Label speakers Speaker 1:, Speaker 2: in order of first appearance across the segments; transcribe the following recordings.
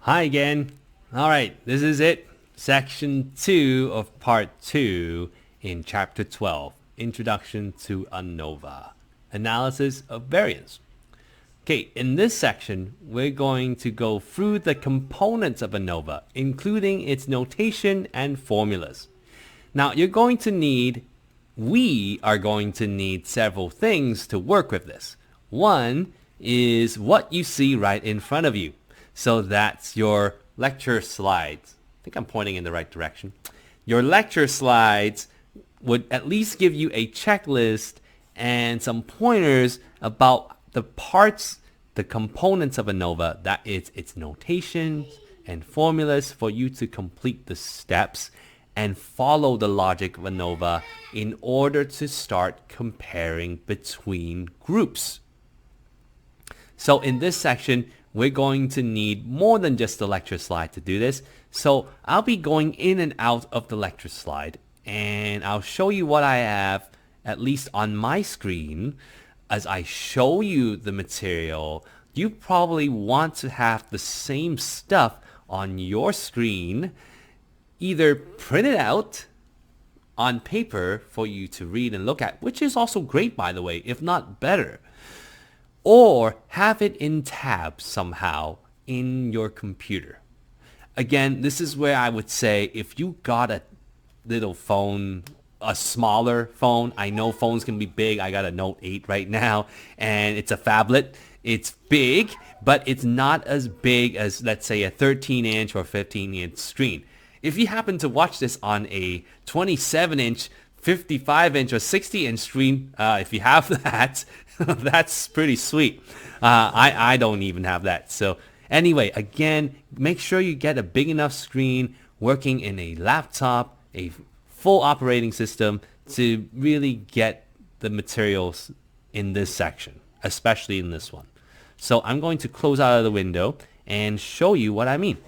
Speaker 1: Hi again. All right, this is it. Section 2 of Part 2 in Chapter 12, Introduction to ANOVA, Analysis of Variance. Okay, in this section, we're going to go through the components of ANOVA, including its notation and formulas. Now, we are going to need several things to work with this. One is what you see right in front of you. So that's your lecture slides. I think I'm pointing in the right direction. Your lecture slides would at least give you a checklist and some pointers about the parts, the components of ANOVA, that is its notations and formulas for you to complete the steps and follow the logic of ANOVA in order to start comparing between groups. So in this section, we're going to need more than just the lecture slide to do this. So I'll be going in and out of the lecture slide, and I'll show you what I have, at least on my screen. As I show you the material, you probably want to have the same stuff on your screen, either print it out on paper for you to read and look at, which is also great, by the way, if not better, or have it in tabs somehow in your computer. Again, this is where I would say if you got a little phone, a smaller phone, I know phones can be big. I got a Note 8 right now, and it's a phablet. It's big, but it's not as big as, let's say, a 13-inch or 15-inch screen. If you happen to watch this on a 27-inch, 55-inch, or 60-inch screen, if you have that, that's pretty sweet. I don't even have that. So anyway, again, make sure you get a big enough screen working in a laptop, a full operating system to really get the materials in this section, especially in this one. So I'm going to close out of the window and show you what I mean.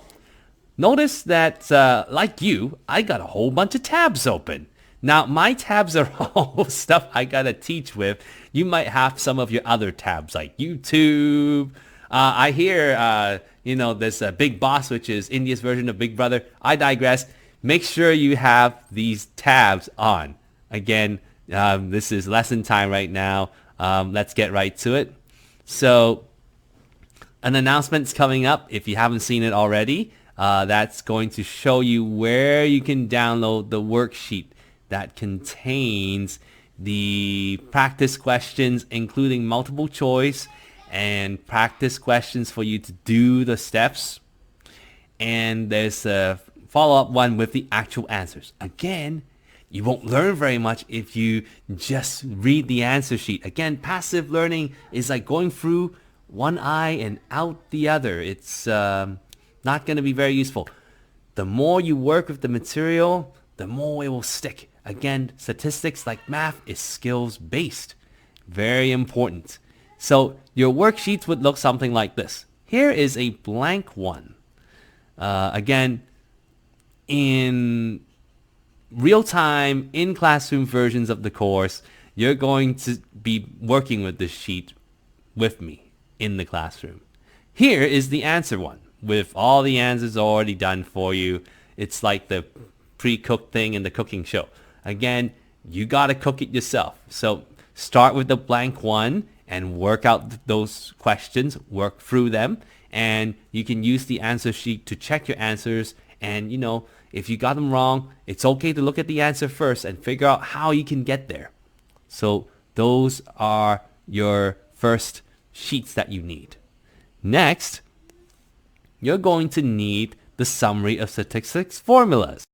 Speaker 1: Notice that, like you, I got a whole bunch of tabs open. Now, my tabs are all stuff I gotta teach with. You might have some of your other tabs like YouTube. I hear, there's a Big Boss, which is India's version of Big Brother. I digress. Make sure you have these tabs on. Again, this is lesson time right now. Let's get right to it. So, an announcement's coming up if you haven't seen it already. That's going to show you where you can download the worksheet that contains the practice questions, including multiple choice and practice questions for you to do the steps. And there's a follow-up one with the actual answers. Again, you won't learn very much if you just read the answer sheet. Again, passive learning is like going through one eye and out the other. It's not going to be very useful. The more you work with the material, the more it will stick. Again, statistics like math is skills-based. Very important. So your worksheets would look something like this. Here is a blank one. Again, in real-time, in-classroom versions of the course, you're going to be working with this sheet with me in the classroom. Here is the answer one, with all the answers already done for you. It's like the pre-cooked thing in the cooking show. Again, you gotta cook it yourself. So start with the blank one and work out those questions, work through them, and you can use the answer sheet to check your answers. And if you got them wrong, it's okay to look at the answer first and figure out how you can get there. So those are your first sheets that you need. Next, you're going to need the summary of statistics formulas.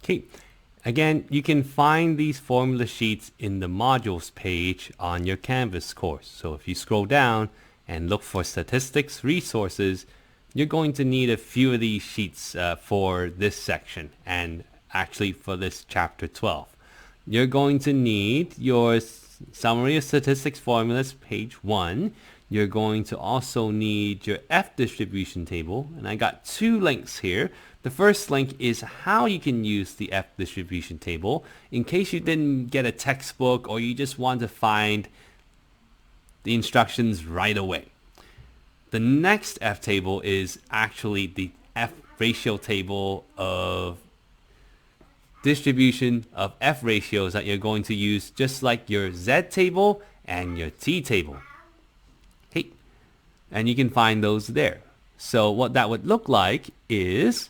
Speaker 1: Okay, again, you can find these formula sheets in the modules page on your Canvas course. So if you scroll down and look for statistics resources, you're going to need a few of these sheets for this section and actually for this chapter 12. You're going to need your summary of statistics formulas, page 1. You're going to also need your F distribution table, and I got two links here. The first link is how you can use the F distribution table in case you didn't get a textbook or you just want to find the instructions right away. The next F table is actually the F ratio table of distribution of F ratios that you're going to use just like your Z table and your T table. Okay, and you can find those there. So what that would look like is,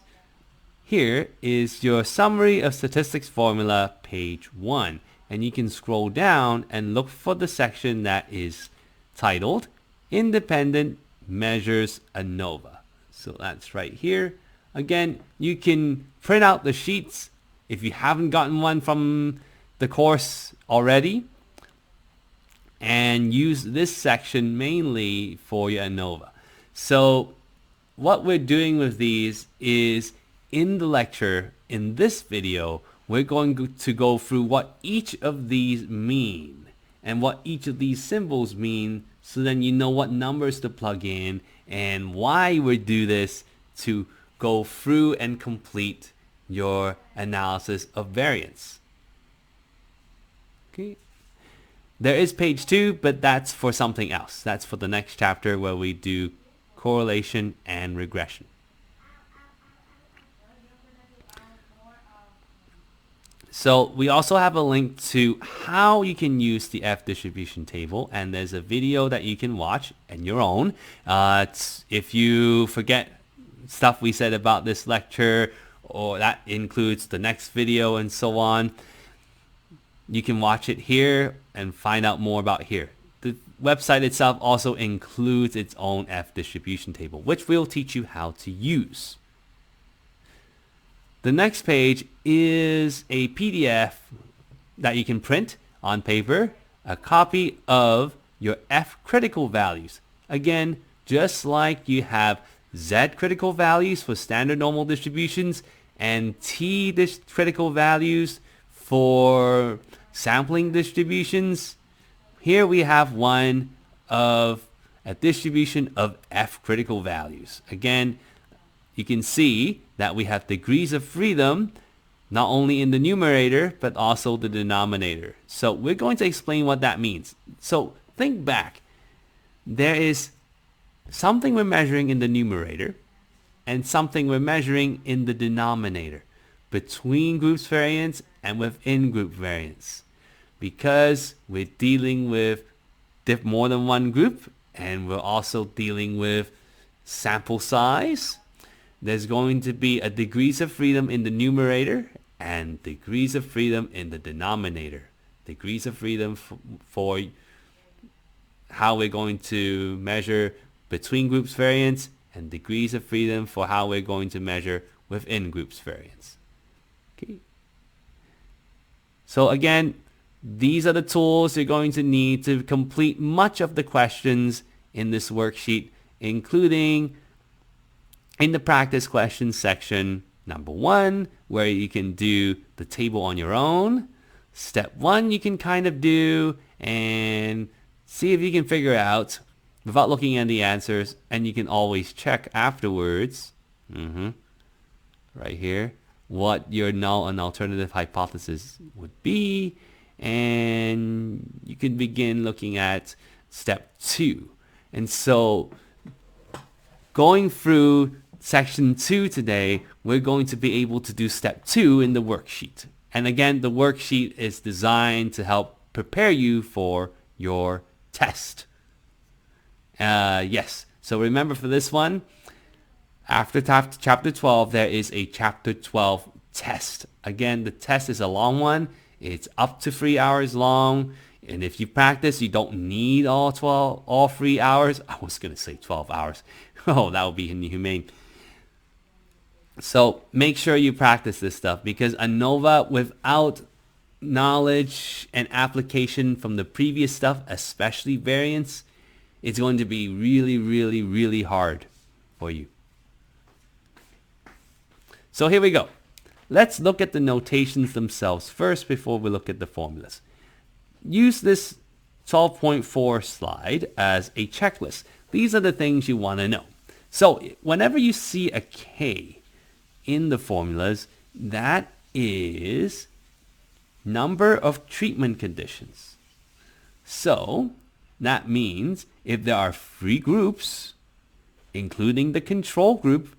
Speaker 1: here is your summary of statistics formula, page 1. And you can scroll down and look for the section that is titled Independent Measures ANOVA. So that's right here. Again, you can print out the sheets if you haven't gotten one from the course already, and use this section mainly for your ANOVA. So what we're doing with these is, in the lecture, in this video, we're going to go through what each of these mean and what each of these symbols mean, so then you know what numbers to plug in and why we do this to go through and complete your analysis of variance. Okay. There is page 2, but that's for something else. That's for the next chapter where we do correlation and regression. So we also have a link to how you can use the F distribution table, and there's a video that you can watch on your own. If you forget stuff we said about this lecture, or that includes the next video and so on, you can watch it here and find out more about here. The website itself also includes its own F distribution table, which we'll teach you how to use. The next page is a PDF that you can print on paper, a copy of your F critical values. Again, just like you have Z critical values for standard normal distributions and T critical values for sampling distributions, here we have one of a distribution of F critical values. Again, you can see that we have degrees of freedom not only in the numerator but also the denominator. So we're going to explain what that means. So think back. There is something we're measuring in the numerator and something we're measuring in the denominator, between groups variance and within group variance. Because we're dealing with more than one group, and we're also dealing with sample size, there's going to be a degrees of freedom in the numerator and degrees of freedom in the denominator. Degrees of freedom for how we're going to measure between groups variance, and degrees of freedom for how we're going to measure within groups variance. Okay. So again, these are the tools you're going to need to complete much of the questions in this worksheet, including in the practice questions section, number 1, where you can do the table on your own. Step 1 you can kind of do and see if you can figure out without looking at the answers, and you can always check afterwards, right here, what your null and alternative hypothesis would be, and you can begin looking at step 2. And so going through section 2 today, we're going to be able to do step 2 in the worksheet. And again, the worksheet is designed to help prepare you for your test. Yes, so remember for this one, after chapter 12, there is a chapter 12 test. Again, the test is a long one. It's up to 3 hours long. And if you practice, you don't need all 3 hours. I was going to say 12 hours. Oh, that would be inhumane. So make sure you practice this stuff, because ANOVA without knowledge and application from the previous stuff, especially variance, it's going to be really, really, really hard for you. So here we go. Let's look at the notations themselves first before we look at the formulas. Use this 12.4 slide as a checklist. These are the things you want to know. So whenever you see a K in the formulas, that is number of treatment conditions. So that means if there are 3 groups, including the control group,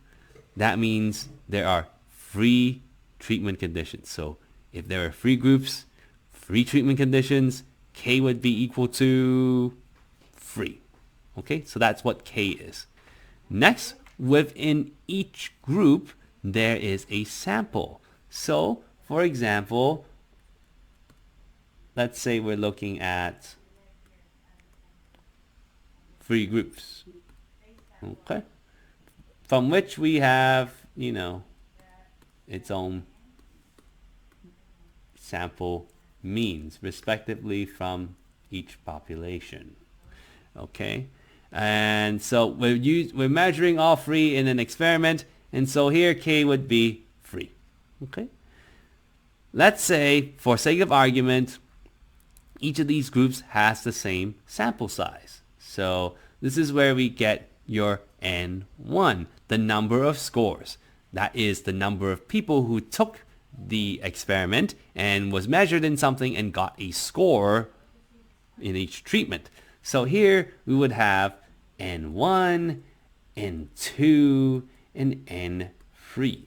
Speaker 1: that means there are free treatment conditions. So if there are free groups, free treatment conditions, K would be equal to free. Okay, so that's what K is. Next, within each group, there is a sample. So, for example, let's say we're looking at free groups. Okay, from which we have, its own sample means, respectively, from each population. Okay, and so we're measuring all free in an experiment, and so here K would be free. Okay, let's say, for sake of argument, each of these groups has the same sample size. So this is where we get your N1, the number of scores. That is the number of people who took the experiment and was measured in something and got a score in each treatment. So here we would have N1, N2, and N3.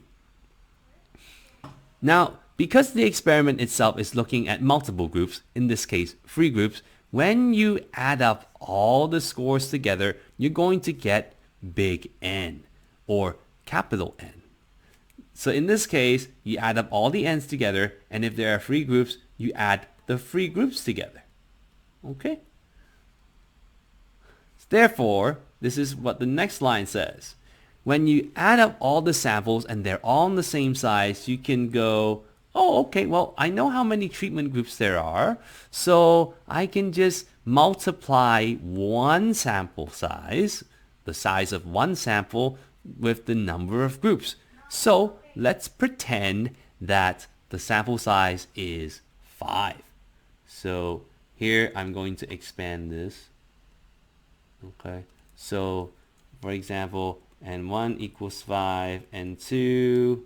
Speaker 1: Now, because the experiment itself is looking at multiple groups, in this case free groups, when you add up all the scores together, you're going to get big N, or capital N. So in this case, you add up all the N's together, and if there are free groups, you add the free groups together. Okay? Therefore, this is what the next line says. When you add up all the samples and they're all in the same size, you can go, oh, okay, well, I know how many treatment groups there are, so I can just multiply one sample size, the size of one sample, with the number of groups. So let's pretend that the sample size is 5. So here I'm going to expand this. Okay, so for example, N1 equals 5, N2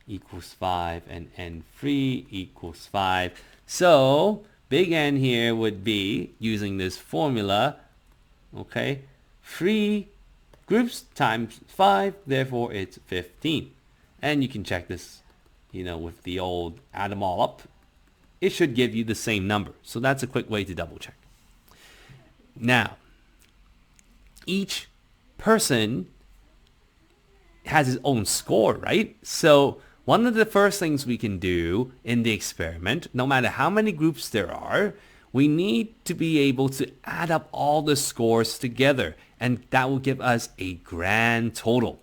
Speaker 1: equals 5, and N3 equals 5. So big N here would be, using this formula, okay, 3 groups times 5, therefore it's 15. And you can check this, with the old add them all up. It should give you the same number. So that's a quick way to double check. Now, each person has his own score, right? So one of the first things we can do in the experiment, no matter how many groups there are, we need to be able to add up all the scores together, and that will give us a grand total.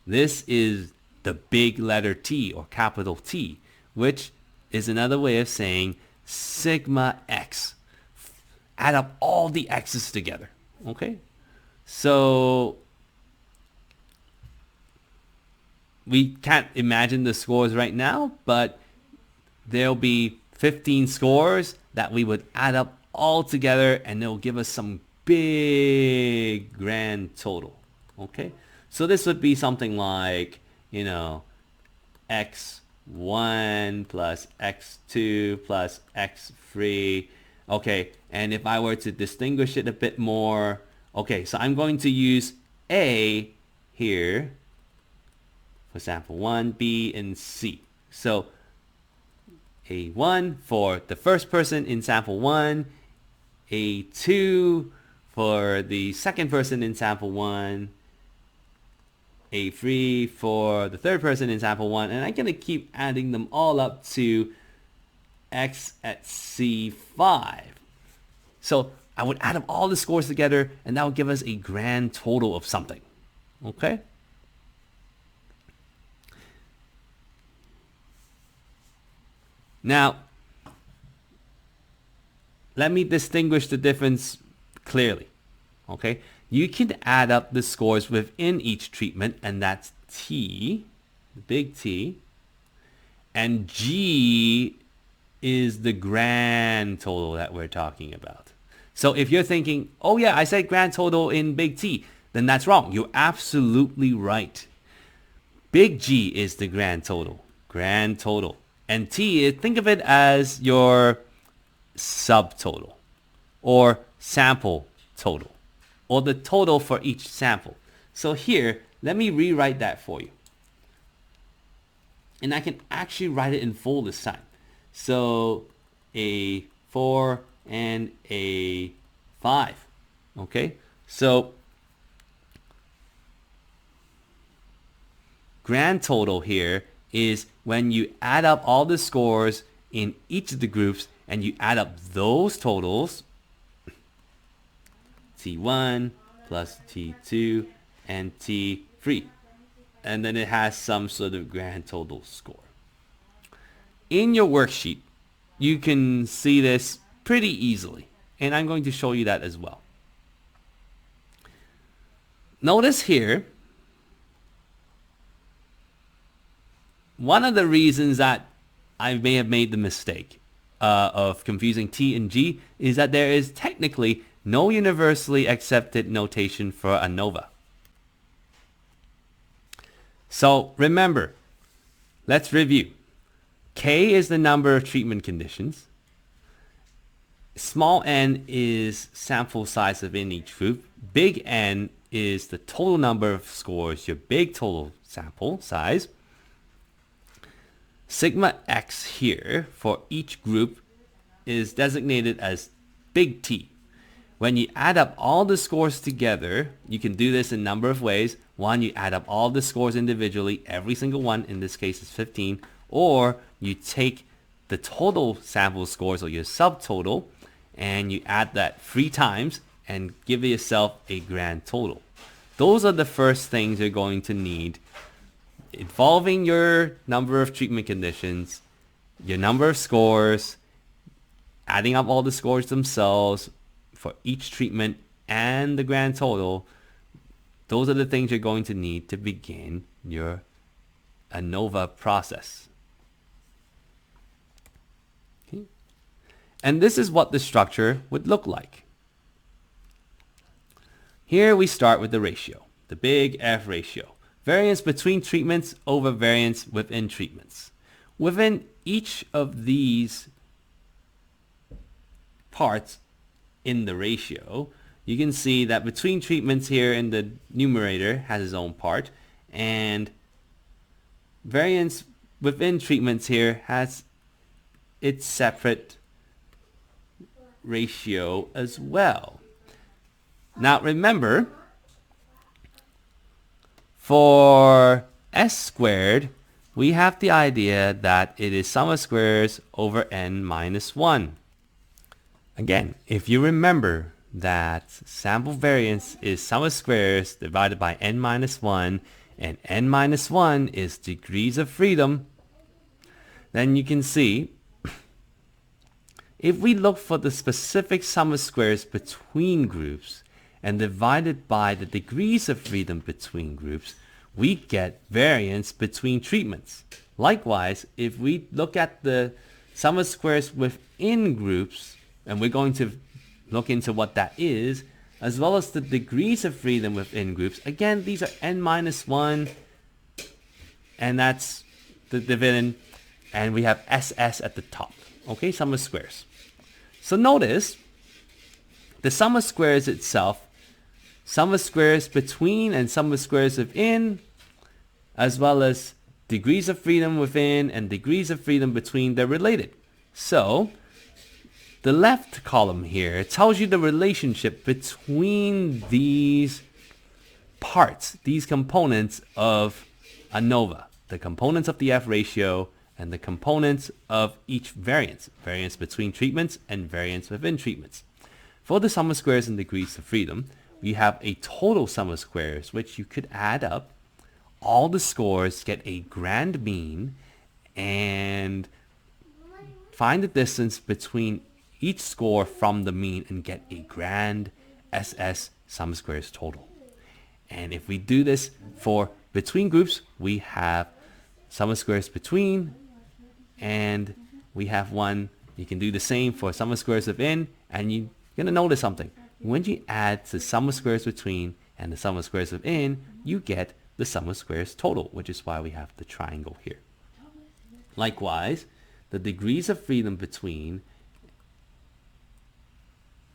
Speaker 1: This is the big letter T, or capital T, which is another way of saying sigma x. Add up all the x's together. Okay? So we can't imagine the scores right now, but there'll be 15 scores that we would add up all together, and it'll give us some big grand total. Okay? So this would be something like, x1 plus x2 plus x3. Okay, and if I were to distinguish it a bit more, okay, so I'm going to use A here for sample 1, B, and C. So A1 for the first person in sample 1, A2 for the second person in sample 1, A3 for the third person in sample 1, and I'm going to keep adding them all up to x at C5. So I would add up all the scores together, and that would give us a grand total of something. Okay? Now, let me distinguish the difference clearly. Okay? You can add up the scores within each treatment, and that's T, the big T, and G is the grand total that we're talking about. So if you're thinking, oh yeah, I said grand total in big T, then that's wrong. You're absolutely right. Big G is the grand total. Grand total. And T, think of it as your subtotal or sample total. or the total for each sample. So here, let me rewrite that for you. And I can actually write it in full this time. So a 4 and a 5. Okay, so grand total here is when you add up all the scores in each of the groups and you add up those totals, T1 plus T2 and T3. And then it has some sort of grand total score. In your worksheet, you can see this pretty easily. And I'm going to show you that as well. Notice here, one of the reasons that I may have made the mistake of confusing T and G is that there is technically no universally accepted notation for ANOVA. So remember, let's review. K is the number of treatment conditions. Small n is sample size within each group. Big N is the total number of scores, your big total sample size. Sigma X here for each group is designated as big T. When you add up all the scores together, you can do this in a number of ways. One, you add up all the scores individually, every single one, in this case is 15, or you take the total sample scores or your subtotal and you add that 3 times and give yourself a grand total. Those are the first things you're going to need involving your number of treatment conditions, your number of scores, adding up all the scores themselves for each treatment and the grand total. Those are the things you're going to need to begin your ANOVA process. Okay. And this is what the structure would look like. Here we start with the ratio, the big F ratio. Variance between treatments over variance within treatments. Within each of these parts in the ratio, you can see that between treatments here in the numerator has its own part, and variance within treatments here has its separate ratio as well. Now remember, for S squared, we have the idea that it is sum of squares over n minus 1. Again, if you remember that sample variance is sum of squares divided by n minus 1, and n minus 1 is degrees of freedom, then you can see if we look for the specific sum of squares between groups and divide it by the degrees of freedom between groups, we get variance between treatments. Likewise, if we look at the sum of squares within groups, and we're going to look into what that is, as well as the degrees of freedom within groups, again, these are n minus 1, and that's the dividend, and we have SS at the top. Okay, sum of squares. So notice, the sum of squares itself, sum of squares between and sum of squares within, as well as degrees of freedom within and degrees of freedom between, they're related. So the left column here tells you the relationship between these parts, these components of ANOVA, the components of the F ratio and the components of each variance, variance between treatments and variance within treatments. For the sum of squares and degrees of freedom, we have a total sum of squares, which you could add up all the scores, get a grand mean, and find the distance between each score from the mean and get a grand SS sum of squares total. And if we do this for between groups, we have sum of squares between, and we have one. You can do the same for sum of squares within, and you're going to notice something. When you add the sum of squares between and the sum of squares within, you get the sum of squares total, which is why we have the triangle here. Likewise, the degrees of freedom between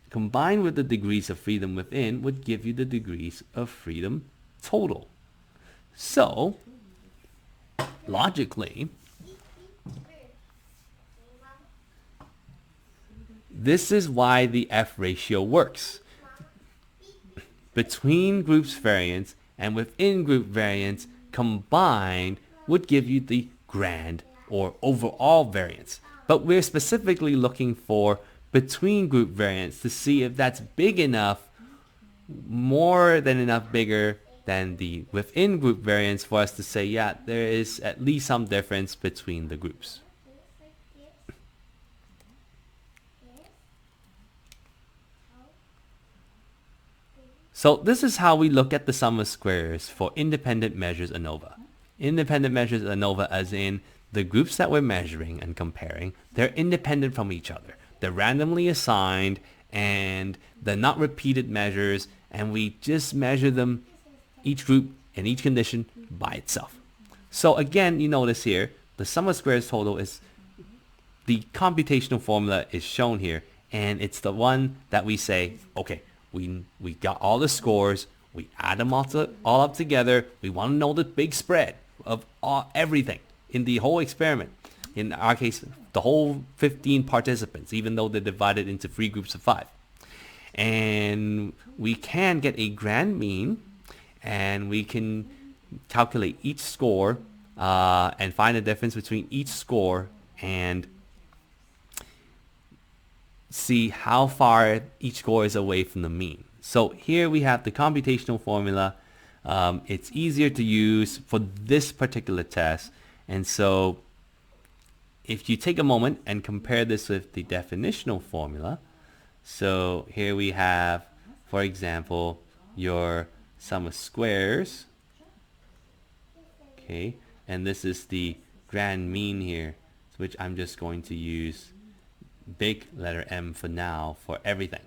Speaker 1: combined with the degrees of freedom within would give you the degrees of freedom total. So, logically, this is why the F ratio works. Between groups variance and within group variance combined would give you the grand or overall variance. But we're specifically looking for between group variance to see if that's big enough, more than enough bigger than the within group variance for us to say, yeah, there is at least some difference between the groups. So this is how we look at the sum of squares for independent measures ANOVA. Independent measures ANOVA as in the groups that we're measuring and comparing, they're independent from each other. They're randomly assigned and they're not repeated measures, and we just measure them, each group and each condition by itself. So again, you notice here, the sum of squares total is, the computational formula is shown here, and it's the one that we say, okay, we got all the scores, we add them all up together, we want to know the big spread of everything in the whole experiment. In our case, the whole 15 participants, even though they're divided into 3 groups of 5. And we can get a grand mean, and we can calculate each score and find the difference between each score and see how far each score is away from the mean. So here we have the computational formula. It's easier to use for this particular test. And so if you take a moment and compare this with the definitional formula, so here we have, for example, your sum of squares. Okay, and this is the grand mean here, which I'm just going to use big letter M for now for everything.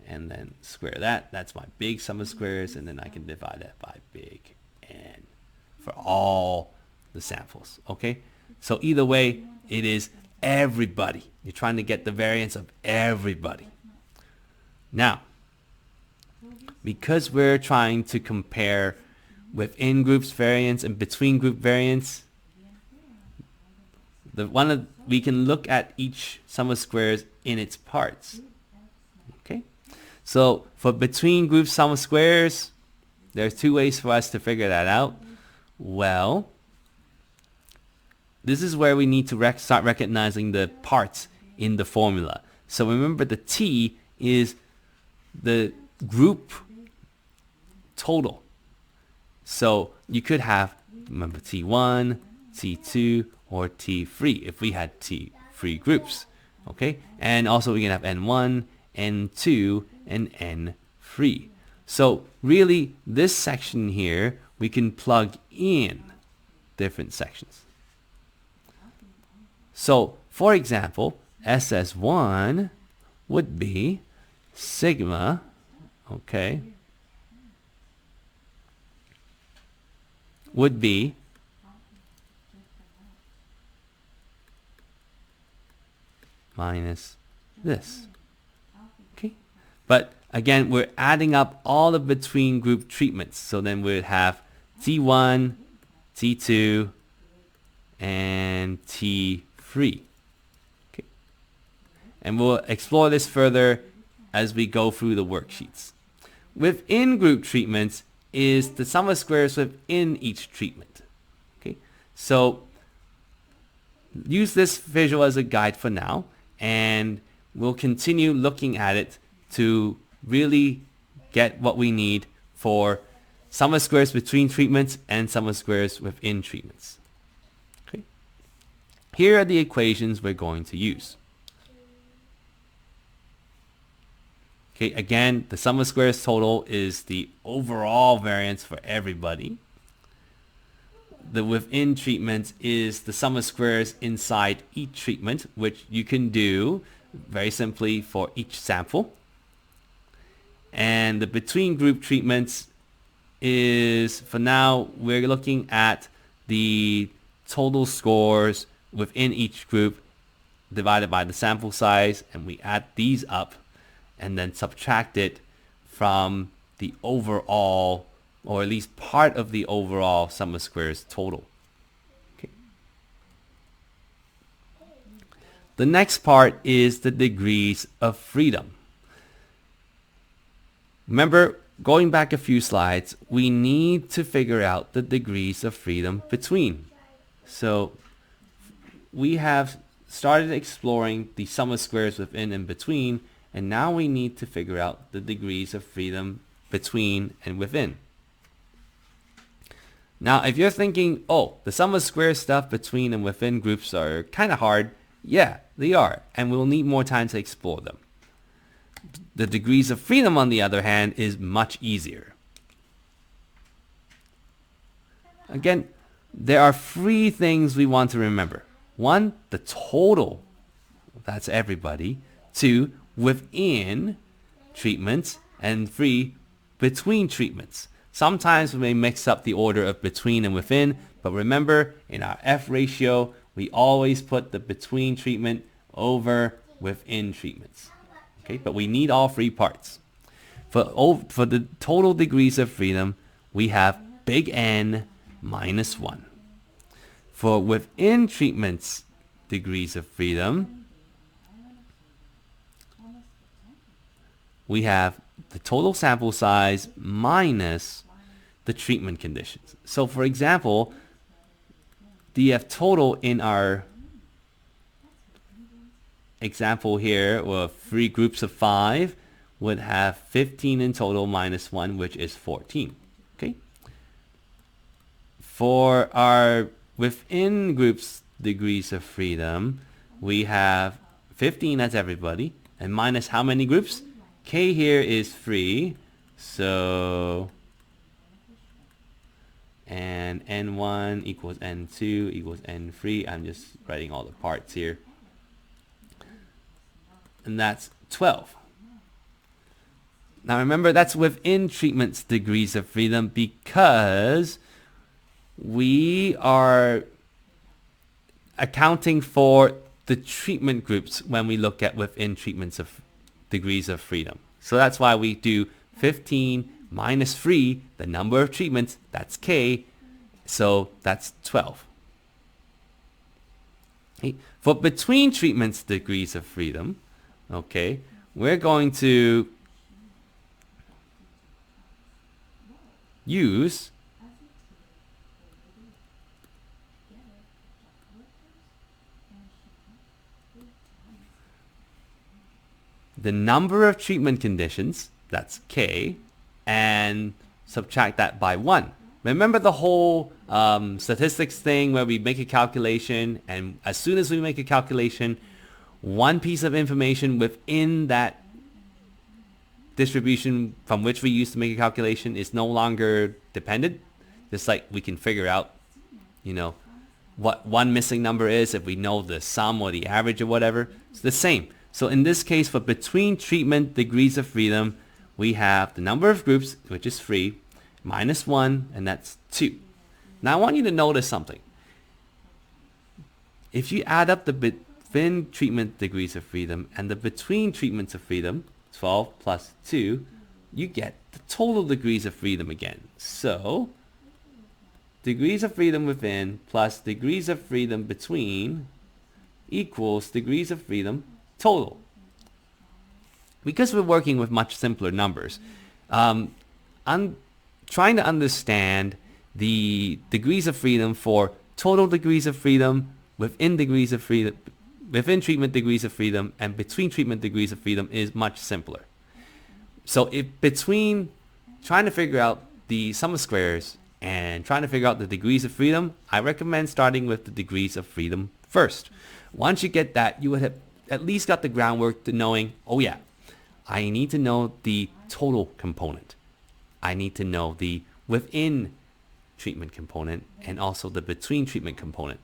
Speaker 1: And then square that. That's my big sum of squares, and then I can divide that by big N for all the samples. Okay, so either way, it is everybody. You're trying to get the variance of everybody. Now, because we're trying to compare within groups variance and between group variance, we can look at each sum of squares in its parts. Okay, so for between group sum of squares, there's 2 ways for us to figure that out. Well, this is where we need to start recognizing the parts in the formula. So remember, the T is the group total. So you could have, remember, T1, T2, or T3 if we had T3 groups. Okay, and also we can have N1, N2, and N3. So really, this section here, we can plug in different sections. So, for example, SS1 would be sigma, okay, would be minus this. Okay, but again, we're adding up all the between group treatments. So then we'd have T1, T2, and T3. Okay, and we'll explore this further as we go through the worksheets. Within group treatments is the sum of squares within each treatment. Okay, so use this visual as a guide for now, and we'll continue looking at it to really get what we need for sum of squares between treatments and sum of squares within treatments. Okay, here are the equations we're going to use. Okay, again, the sum of squares total is the overall variance for everybody. The within treatment is the sum of squares inside each treatment, which you can do very simply for each sample. And the between group treatments is, for now, we're looking at the total scores within each group divided by the sample size, and we add these up and then subtract it from the overall, or at least part of the overall sum of squares total. Okay. The next part is the degrees of freedom. Remember, going back a few slides, we need to figure out the degrees of freedom between. So we have started exploring the sum of squares within and between, and now we need to figure out the degrees of freedom between and within. Now, if you're thinking, oh, the sum of squares stuff between and within groups are kind of hard, yeah, they are, and we'll need more time to explore them. The degrees of freedom, on the other hand, is much easier. Again, there are three things we want to remember. One, the total, that's everybody. Two, within treatments. And three, between treatments. Sometimes we may mix up the order of between and within, but remember, in our F ratio, we always put the between treatment over within treatments. Okay, but we need all three parts. For the total degrees of freedom, we have big N minus 1. For within treatments degrees of freedom, we have the total sample size minus the treatment conditions. So for example, DF total in our example here, well, 3 groups of 5 would have 15 in total minus 1, which is 14. Okay. For our within groups degrees of freedom, we have 15 as everybody, and minus how many groups? K here is 3, so and N1 equals N2 equals N3. I'm just writing all the parts here. And that's 12. Now remember, that's within treatments degrees of freedom because we are accounting for the treatment groups when we look at within treatments of degrees of freedom. So that's why we do 15 minus 3, the number of treatments, that's K, so that's 12. Okay. For between treatments degrees of freedom, okay, we're going to use the number of treatment conditions, that's K, and subtract that by 1. Remember the whole statistics thing where we make a calculation, and as soon as we make a calculation, one piece of information within that distribution from which we used to make a calculation is no longer dependent. Just like we can figure out, you know, what one missing number is if we know the sum or the average or whatever. It's the same. So in this case, for between treatment degrees of freedom, we have the number of groups, which is 3, minus 1, and that's 2. Now I want you to notice something. If you add up the within treatment degrees of freedom and the between treatments of freedom, 12 plus 2, you get the total degrees of freedom again. So degrees of freedom within plus degrees of freedom between equals degrees of freedom total. Because we're working with much simpler numbers, I'm trying to understand the degrees of freedom for total degrees of freedom, within degrees of freedom, within treatment degrees of freedom, and between treatment degrees of freedom is much simpler. So if between trying to figure out the sum of squares and trying to figure out the degrees of freedom, I recommend starting with the degrees of freedom first. Once you get that, you would have at least got the groundwork to knowing, oh yeah, I need to know the total component. I need to know the within treatment component and also the between treatment component.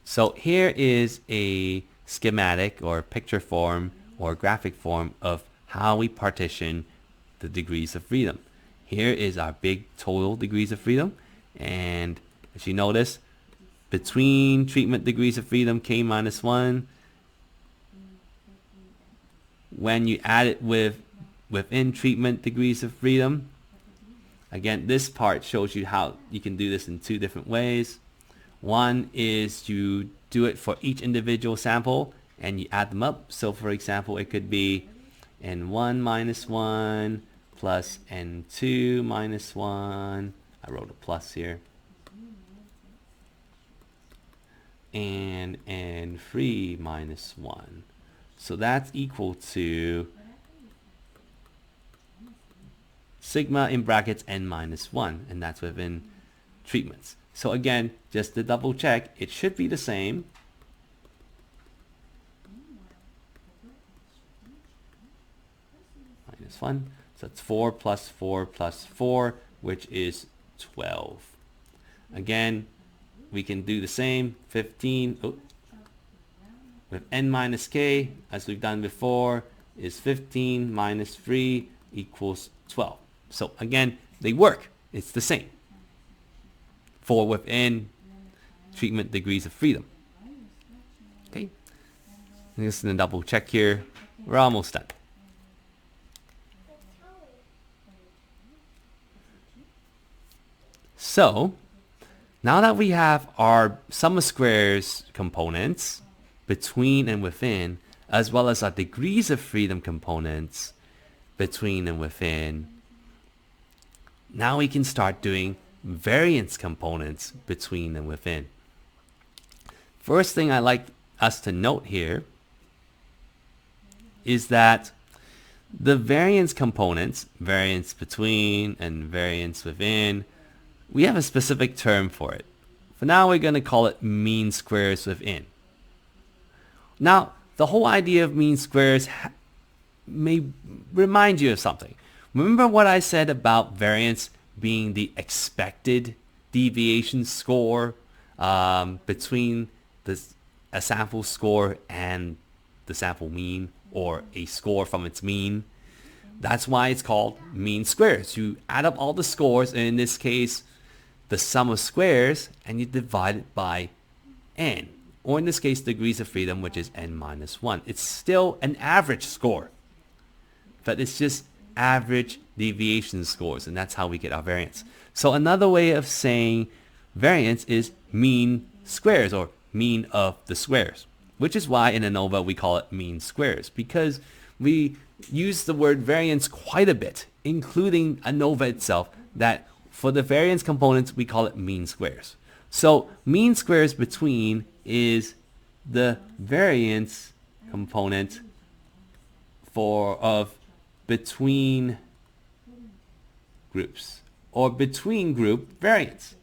Speaker 1: So here is a schematic or picture form or graphic form of how we partition the degrees of freedom. Here is our big total degrees of freedom, and as you notice, between treatment degrees of freedom k minus 1. When you add it within treatment degrees of freedom, again, this part shows you how you can do this in two different ways. One is you do it for each individual sample and you add them up. So for example, it could be n1 minus 1 plus n2 minus 1. I wrote a plus here. And n3 minus 1. So that's equal to sigma in brackets n minus 1, and that's within treatments. So again, just to double check, it should be the same. Minus 1. So it's 4 plus 4 plus 4, which is 12. Again, we can do the same. 15 with n minus k, as we've done before, is 15 minus 3 equals 12. So again, they work. It's the same for within treatment degrees of freedom. Okay, just gonna double check here. We're almost done. So now that we have our sum of squares components between and within, as well as our degrees of freedom components between and within, now we can start doing variance components between and within. First thing I like us to note here is that the variance components, variance between and variance within, we have a specific term for it. For now, we're going to call it mean squares within. Now, the whole idea of mean squares may remind you of something. Remember what I said about variance being the expected deviation score between a sample score and the sample mean, or a score from its mean? That's why it's called mean squares. You add up all the scores, and in this case, the sum of squares, and you divide it by n, or in this case, degrees of freedom, which is n minus 1. It's still an average score, but it's just average deviation scores, and that's how we get our variance. So another way of saying variance is mean squares, or mean of the squares, which is why in ANOVA we call it mean squares, because we use the word variance quite a bit, including ANOVA itself, that for the variance components we call it mean squares. So mean squares between is the variance component of between groups, or between group variance.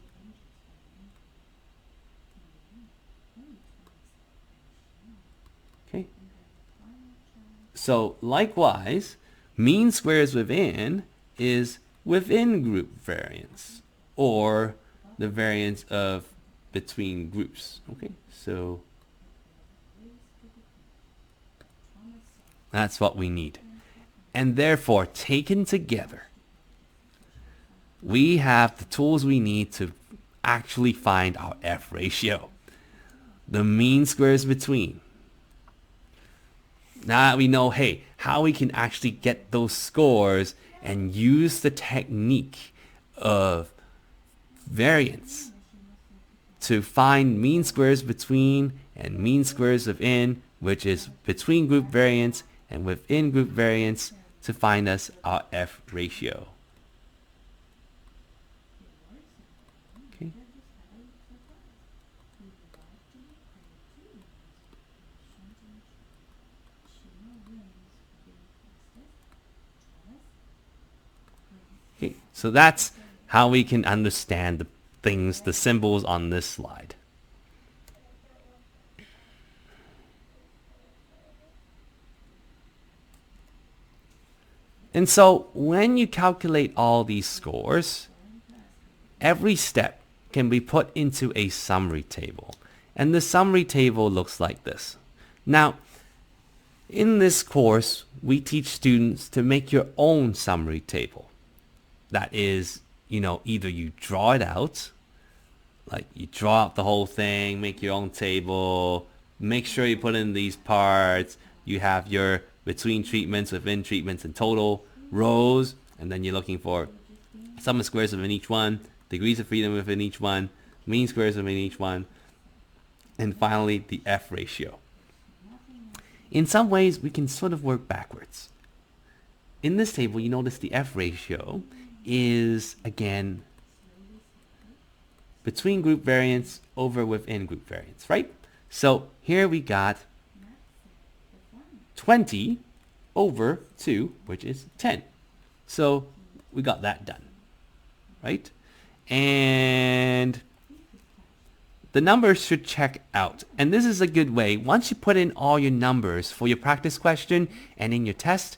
Speaker 1: Okay. So likewise, mean squares within is within group variance, or the variance of between groups. Okay, so that's what we need. And therefore, taken together, we have the tools we need to actually find our F ratio, the mean squares between. Now that we know, hey, how we can actually get those scores and use the technique of variance to find mean squares between and mean squares within, which is between group variance and within group variance, to find us our F ratio. Okay. Okay, so that's how we can understand the things, the symbols on this slide. And so when you calculate all these scores, every step can be put into a summary table. And the summary table looks like this. Now, in this course, we teach students to make your own summary table. That is, either you draw it out, Like you draw out the whole thing, make your own table, make sure you put in these parts. You have your between treatments, within treatments, and total rows, and then you're looking for sum of squares within each one, degrees of freedom within each one, mean squares within each one, and finally the F ratio. In some ways, we can sort of work backwards. In this table, you notice the F ratio is, again, between group variance over within group variance, right? So here we got 20 over 2, which is 10. So we got that done, right? And the numbers should check out. And this is a good way. Once you put in all your numbers for your practice question and in your test,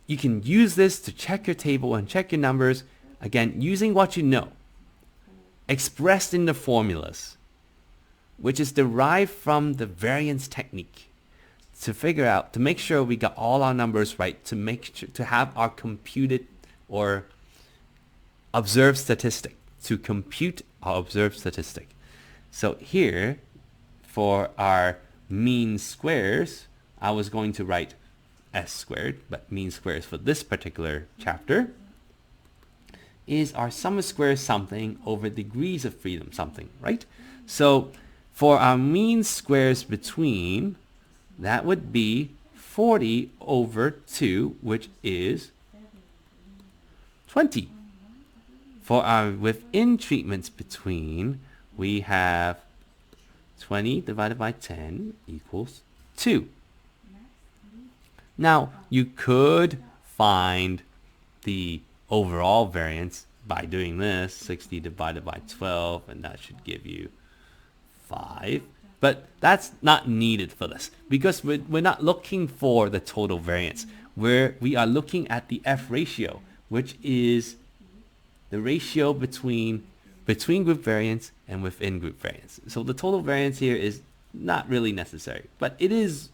Speaker 1: you can use this to check your table and check your numbers, again, using what you know, expressed in the formulas, which is derived from the variance technique, to figure out, to make sure we got all our numbers right, to make sure, to have our computed or observed statistic, to compute our observed statistic. So here, for our mean squares, I was going to write S squared, but mean squares for this particular chapter is our sum of squares something over degrees of freedom something, right? So for our mean squares between, that would be 40 over 2, which is 20. For our within treatments between, we have 20 divided by 10 equals 2. Now, you could find the overall variance by doing this, 60 divided by 12, and that should give you 5. But that's not needed for this, because we're not looking for the total variance. We are looking at the F ratio, which is the ratio between group variance and within group variance. So the total variance here is not really necessary, but it is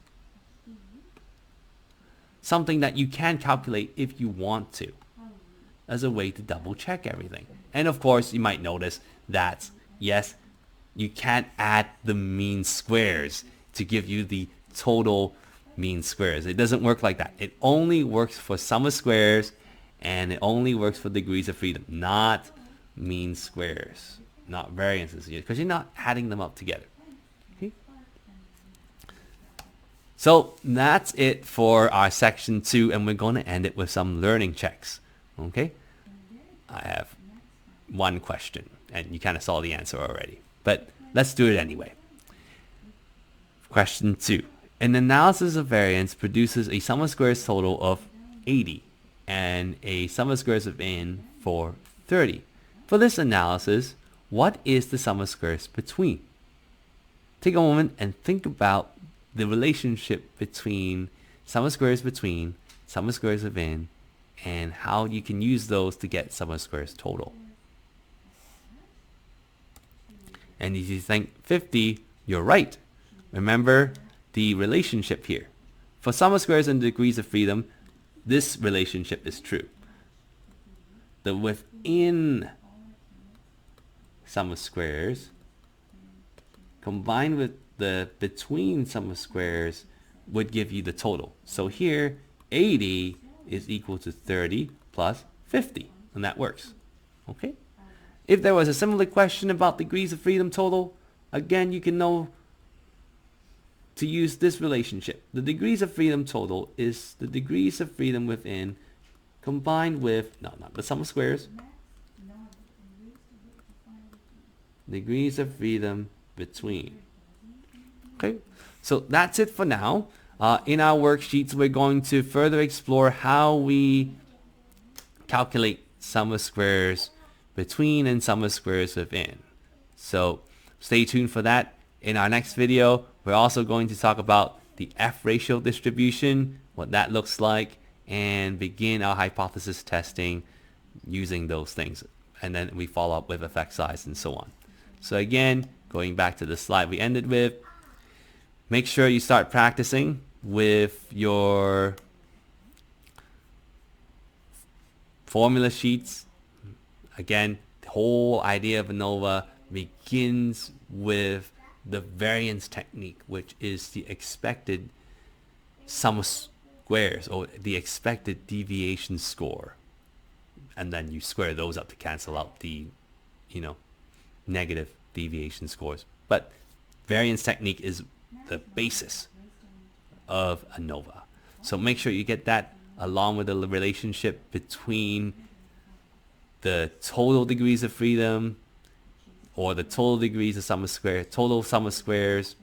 Speaker 1: something that you can calculate if you want to, as a way to double check everything. And of course, you might notice that, yes, you can't add the mean squares to give you the total mean squares. It doesn't work like that. It only works for sum of squares, and it only works for degrees of freedom, not mean squares, not variances, because you're not adding them up together. Okay? So that's it for our section 2, and we're going to end it with some learning checks. Okay? I have one question, and you kind of saw the answer already, but let's do it anyway. Question 2. An analysis of variance produces a sum of squares total of 80 and a sum of squares of n for 30. For this analysis, what is the sum of squares between? Take a moment and think about the relationship between sum of squares between, sum of squares of n, and how you can use those to get sum of squares total. And if you think 50, you're right. Remember the relationship here. For sum of squares and degrees of freedom, this relationship is true. The within sum of squares combined with the between sum of squares would give you the total. So here, 80 is equal to 30 plus 50, and that works. Okay? If there was a similar question about degrees of freedom total, again, you can know to use this relationship. The degrees of freedom total is the degrees of freedom within combined with, no, not the sum of squares, degrees of freedom between. Okay, so that's it for now. In our worksheets, we're going to further explore how we calculate sum of squares between and sum of squares within. So stay tuned for that. In our next video, we're also going to talk about the F ratio distribution, what that looks like, and begin our hypothesis testing using those things. And then we follow up with effect size and so on. So again, going back to the slide we ended with, make sure you start practicing with your formula sheets. Again, the whole idea of ANOVA, begins with the variance technique, which is the expected sum of squares or the expected deviation score. And then you square those up to cancel out the, negative deviation scores. But variance technique is the basis of ANOVA. So make sure you get that along with the relationship between the total degrees of freedom or the total degrees of sum of squares, total sum of squares,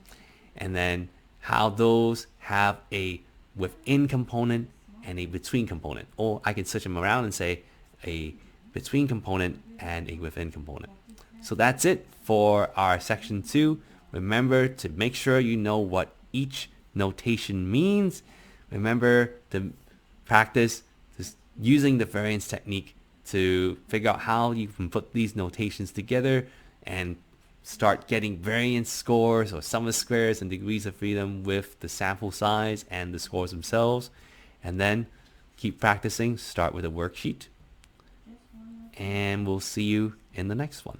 Speaker 1: and then how those have a within component and a between component. Or I can switch them around and say a between component and a within component. So that's it for our section 2. Remember to make sure you know what each notation means. Remember to practice just using the variance technique to figure out how you can put these notations together and start getting variance scores or sum of squares and degrees of freedom with the sample size and the scores themselves. And then keep practicing. Start with a worksheet. And we'll see you in the next one.